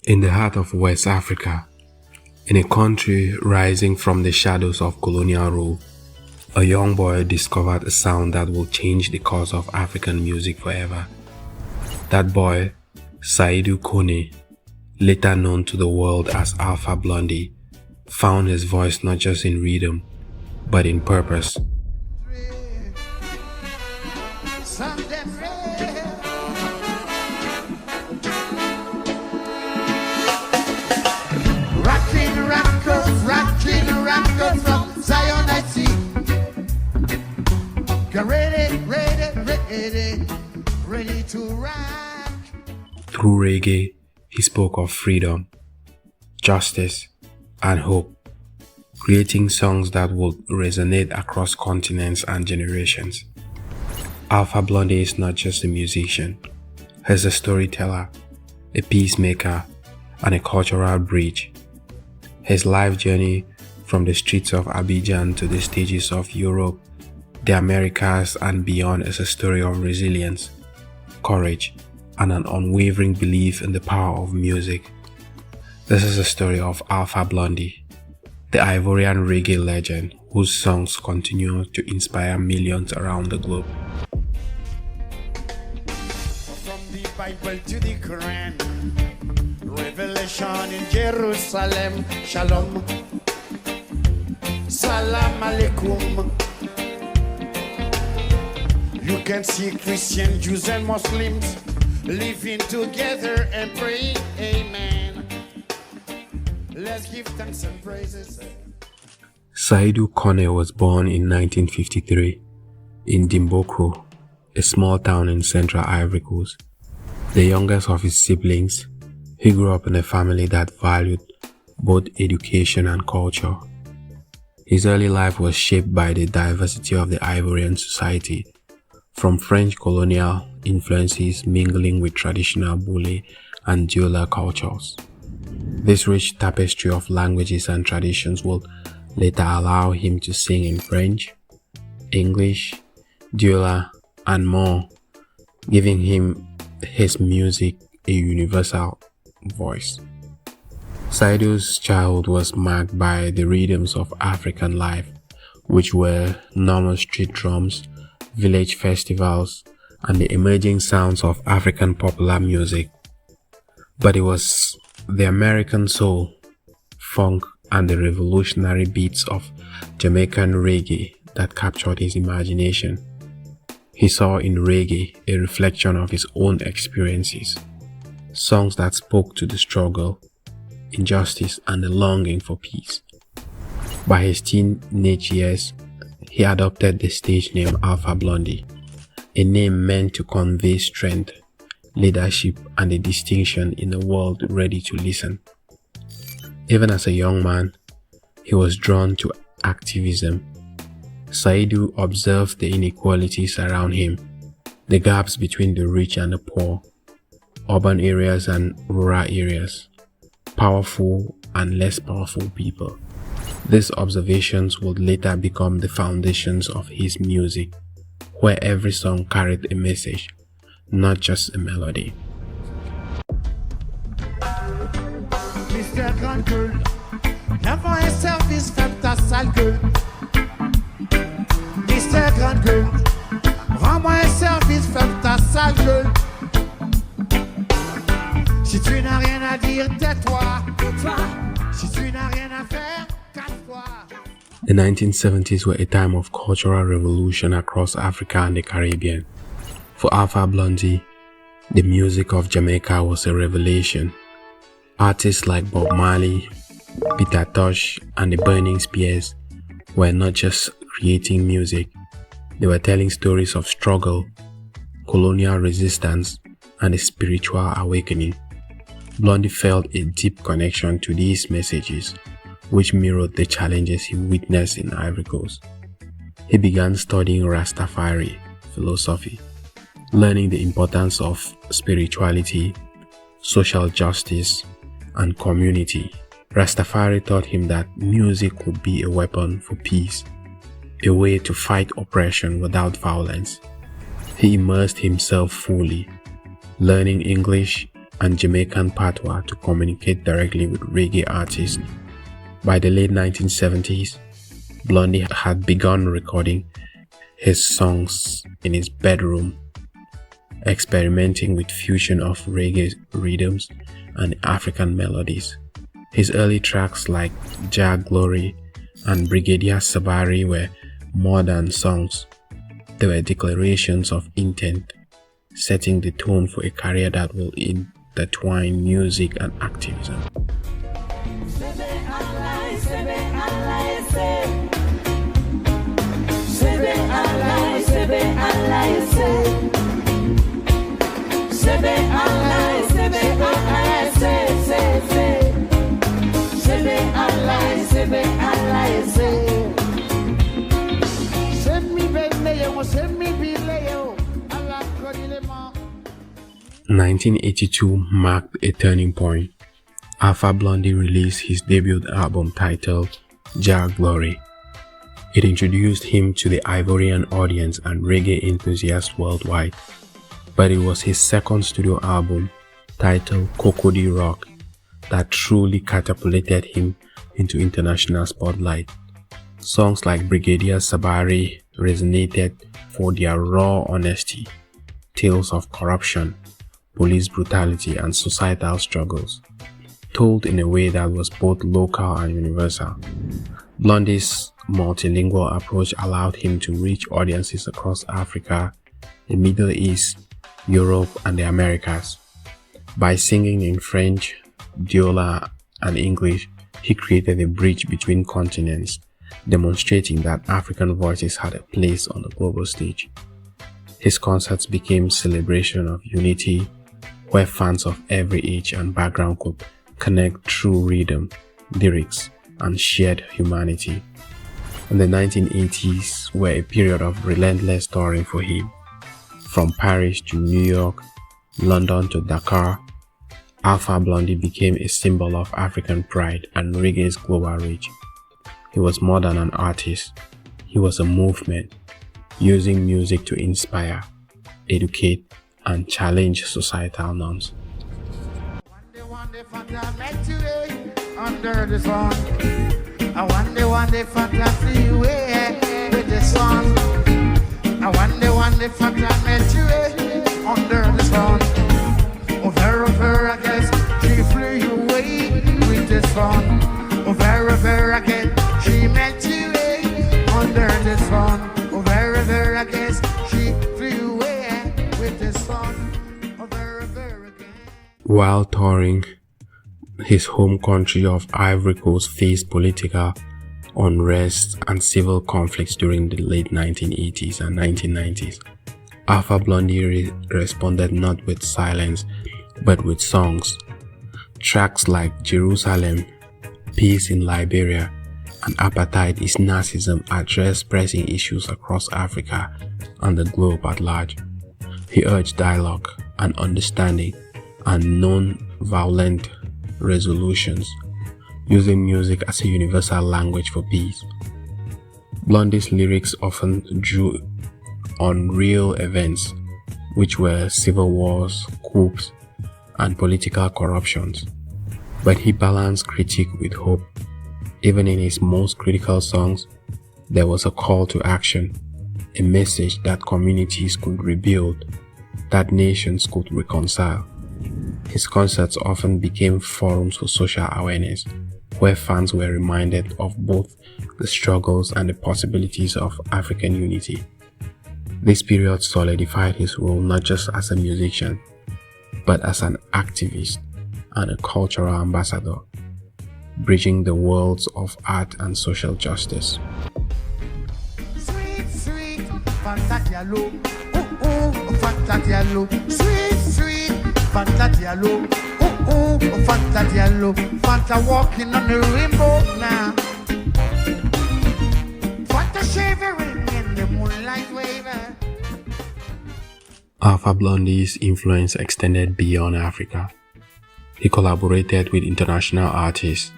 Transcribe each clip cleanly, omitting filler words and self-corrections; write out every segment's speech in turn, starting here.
In the heart of West Africa, in a country rising from the shadows of colonial rule, a young boy discovered a sound that will change the course of African music forever. That boy, Saidou Kone, later known to the world as Alpha Blondy, found his voice not just in rhythm, but in purpose. Ready to rock. Through reggae, he spoke of freedom, justice, and hope, creating songs that would resonate across continents and generations. Alpha Blondy is not just a musician, he's a storyteller, a peacemaker, and a cultural bridge. His life journey from the streets of Abidjan to the stages of Europe, the Americas, and beyond is a story of resilience, courage, and an unwavering belief in the power of music. This is a story of Alpha Blondy, the Ivorian reggae legend whose songs continue to inspire millions around the globe. From the Bible to the Quran, Revelation in Jerusalem, Shalom, Salam Alaikum. You can see Christians, Jews and Muslims living together and praying, amen. Let's give thanks and praises. Saidou Kone was born in 1953 in Dimbokro, a small town in central Ivory Coast. The youngest of his siblings, he grew up in a family that valued both education and culture. His early life was shaped by the diversity of the Ivorian society, from French colonial influences mingling with traditional Boule and Diola cultures. This rich tapestry of languages and traditions would later allow him to sing in French, English, Diola, and more, giving his music a universal voice. Saidou's childhood was marked by the rhythms of African life, which were normal street drums, village festivals, and the emerging sounds of African popular music. But it was the American soul, funk, and the revolutionary beats of Jamaican reggae that captured his imagination. He saw in reggae a reflection of his own experiences, songs that spoke to the struggle, injustice, and the longing for peace. By his teenage years, he adopted the stage name Alpha Blondy, a name meant to convey strength, leadership, and a distinction in a world ready to listen. Even as a young man, he was drawn to activism. Saidou observed the inequalities around him, the gaps between the rich and the poor, urban areas and rural areas, powerful and less powerful people. These observations would later become the foundations of his music, where every song carried a message, not just a melody. Mr. Grand Gueule, l'enfant est service, ferme ta sale gueule. Mr. Grand Gueule, rends-moi un service, ferme ta sale gueule. Si tu n'as rien à dire, tais-toi. Si tu n'as rien à faire, casse-toi. The 1970s were a time of cultural revolution across Africa and the Caribbean. For Alpha Blondy, the music of Jamaica was a revelation. Artists like Bob Marley, Peter Tosh, and the Burning Spears were not just creating music, they were telling stories of struggle, colonial resistance, and a spiritual awakening. Blondy felt a deep connection to these messages, which mirrored the challenges he witnessed in Ivory Coast. He began studying Rastafari philosophy, learning the importance of spirituality, social justice, and community. Rastafari taught him that music could be a weapon for peace, a way to fight oppression without violence. He immersed himself fully, learning English, and Jamaican patois to communicate directly with reggae artists. By the late 1970s, Blondy had begun recording his songs in his bedroom, experimenting with fusion of reggae rhythms and African melodies. His early tracks like Jah Glory and Brigadier Sabari were more than songs. They were declarations of intent, setting the tone for a career that will intertwine music and activism. In 1982 marked a turning point. Alpha Blondy released his debut album titled Jah Glory. It introduced him to the Ivorian audience and reggae enthusiasts worldwide, but it was his second studio album, titled Cocody Rock, that truly catapulted him into international spotlight. Songs like Brigadier Sabari resonated for their raw honesty, tales of corruption, police brutality, and societal struggles, told in a way that was both local and universal. Blondy's multilingual approach allowed him to reach audiences across Africa, the Middle East, Europe, and the Americas. By singing in French, Diola, and English, he created a bridge between continents, demonstrating that African voices had a place on the global stage. His concerts became celebration of unity, where fans of every age and background could connect through rhythm, lyrics, and shared humanity. And the 1980s were a period of relentless touring for him. From Paris to New York, London to Dakar, Alpha Blondy became a symbol of African pride and reggae's global reach. He was more than an artist. He was a movement, using music to inspire, educate, and challenge societal norms. Under the sun, I wonder fantasy with the sun. I wonder fantasy met you under the sun. Over, I guess she flew away with the sun. Over, I guess she met you under the sun. Over, I guess she flew away with the sun. Over again. While touring, his home country of Ivory Coast faced political unrest and civil conflicts during the late 1980s and 1990s. Alpha Blondy responded not with silence, but with songs. Tracks like Jerusalem, Peace in Liberia, and Apartheid is Nazism addressed pressing issues across Africa and the globe at large. He urged dialogue and understanding and non-violent resolutions, using music as a universal language for peace. Blondy's lyrics often drew on real events, which were civil wars, coups, and political corruptions. But he balanced critique with hope. Even in his most critical songs, there was a call to action, a message that communities could rebuild, that nations could reconcile. His concerts often became forums for social awareness, where fans were reminded of both the struggles and the possibilities of African unity. This period solidified his role not just as a musician, but as an activist and a cultural ambassador, bridging the worlds of art and social justice. Sweet, sweet, Fanta Diallo. Fanta Diallo. Sweet, sweet, Fanta Diallo. Fanta Diallo. Fanta walking on the rainbow now. Fanta shivering in the moonlight wave. Alpha Blondy's influence extended beyond Africa. He collaborated with international artists,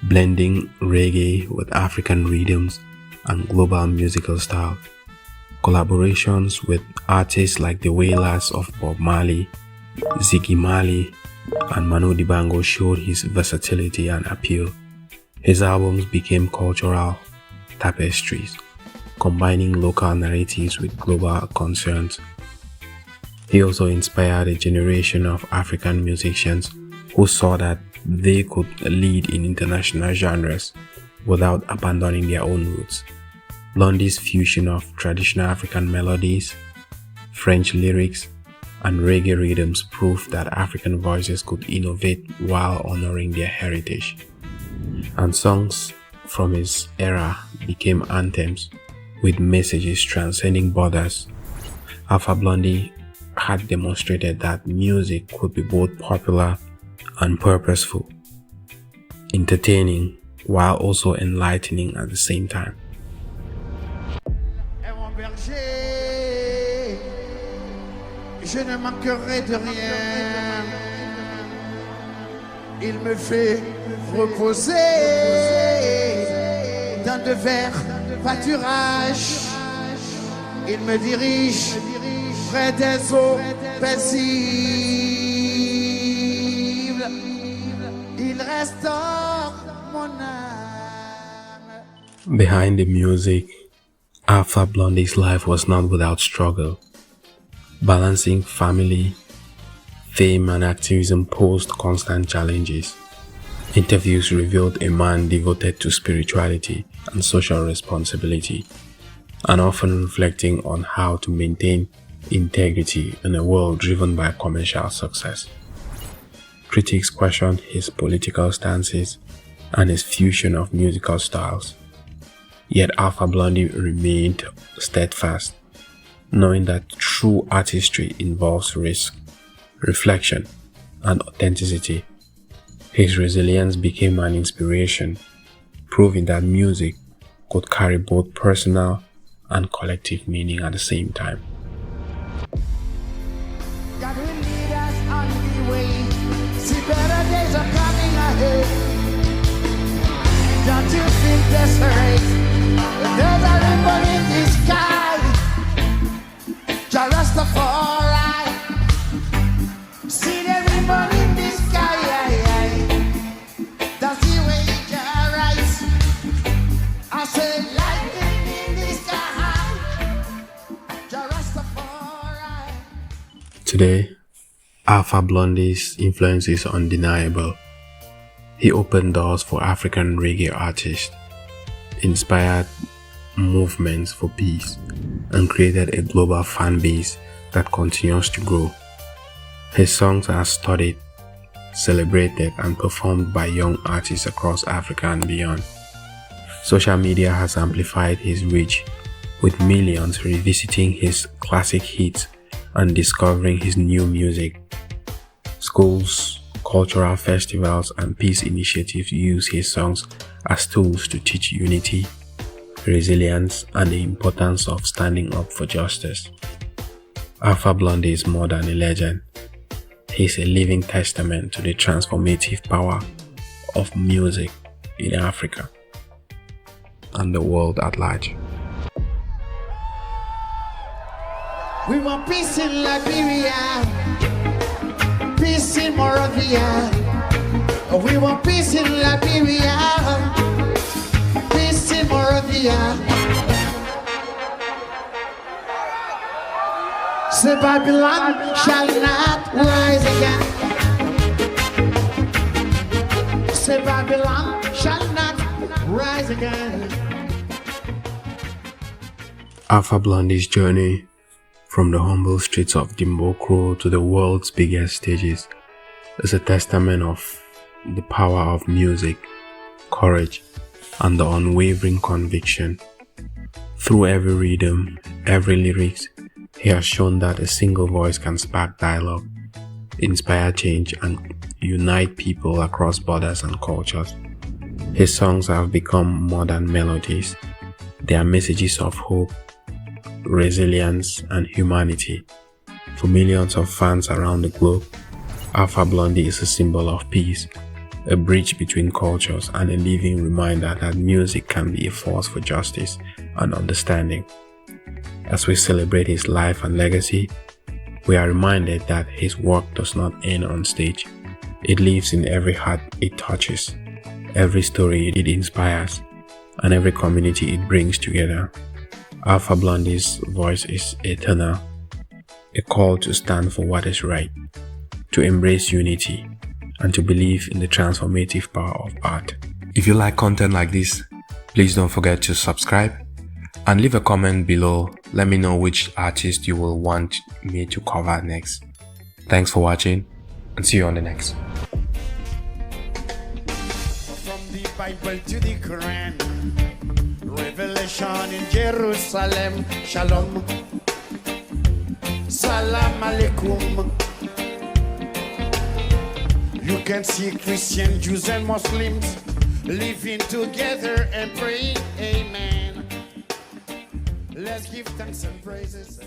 blending reggae with African rhythms and global musical styles. Collaborations with artists like the Wailers of Bob Marley, Ziggy Marley, and Manu Dibango showed his versatility and appeal. His albums became cultural tapestries, combining local narratives with global concerns. He also inspired a generation of African musicians who saw that they could lead in international genres without abandoning their own roots. Blondy's fusion of traditional African melodies, French lyrics, and reggae rhythms proved that African voices could innovate while honoring their heritage. And songs from his era became anthems with messages transcending borders. Alpha Blondy had demonstrated that music could be both popular and purposeful, entertaining while also enlightening at the same time. Je ne manquerai de rien. Il me fait reposer dans de verts pâturages. Il me dirige près des eaux paisibles. Il restaure mon âme. Behind the music, Alpha Blondy's life was not without struggle. Balancing family, fame, and activism posed constant challenges. Interviews revealed a man devoted to spirituality and social responsibility, and often reflecting on how to maintain integrity in a world driven by commercial success. Critics questioned his political stances and his fusion of musical styles. Yet Alpha Blondy remained steadfast, knowing that true artistry involves risk, reflection, and authenticity. His resilience became an inspiration, proving that music could carry both personal and collective meaning at the same time. God will lead us on the way. See, better days are coming ahead. Don't you feel desperate? There's a rainbow in the sky. Jah Rastafari, see the rainbow in the sky. That's the way Jah rise. I say lightning in the sky. Jah Rastafari. Today, Alpha Blondy's influence is undeniable. He opened doors for African reggae artists, inspired movements for peace, and created a global fan base that continues to grow. His songs are studied, celebrated, and performed by young artists across Africa and beyond. Social media has amplified his reach, with millions revisiting his classic hits and discovering his new music. Schools, cultural festivals, and peace initiatives use his songs as tools to teach unity, resilience, and the importance of standing up for justice. Alpha Blondy is more than a legend. He is a living testament to the transformative power of music in Africa and the world at large. We want peace in Liberia, peace in Moravia. We want peace in Liberia, peace in Moravia. Say Babylon shall not rise again. Say Babylon shall not rise again. Alpha Blondy's journey from the humble streets of Dimbokro to the world's biggest stages is a testament of the power of music, courage, and the unwavering conviction. Through every rhythm, every lyrics, he has shown that a single voice can spark dialogue, inspire change, and unite people across borders and cultures. His songs have become more than melodies. They are messages of hope, resilience, and humanity. For millions of fans around the globe, Alpha Blondy is a symbol of peace, a bridge between cultures, and a living reminder that music can be a force for justice and understanding. As we celebrate his life and legacy, we are reminded that his work does not end on stage. It lives in every heart it touches, every story it inspires, and every community it brings together. Alpha Blondy's voice is eternal, a call to stand for what is right, to embrace unity, and to believe in the transformative power of art. If you like content like this, please don't forget to subscribe and leave a comment below. Let me know which artist you will want me to cover next. Thanks for watching and see you on the next. From the Bible to the Quran, Revelation in Jerusalem, Shalom, Salam Alaikum. You can see Christian, Jews and Muslims living together and praying, amen. Let's give thanks and praises.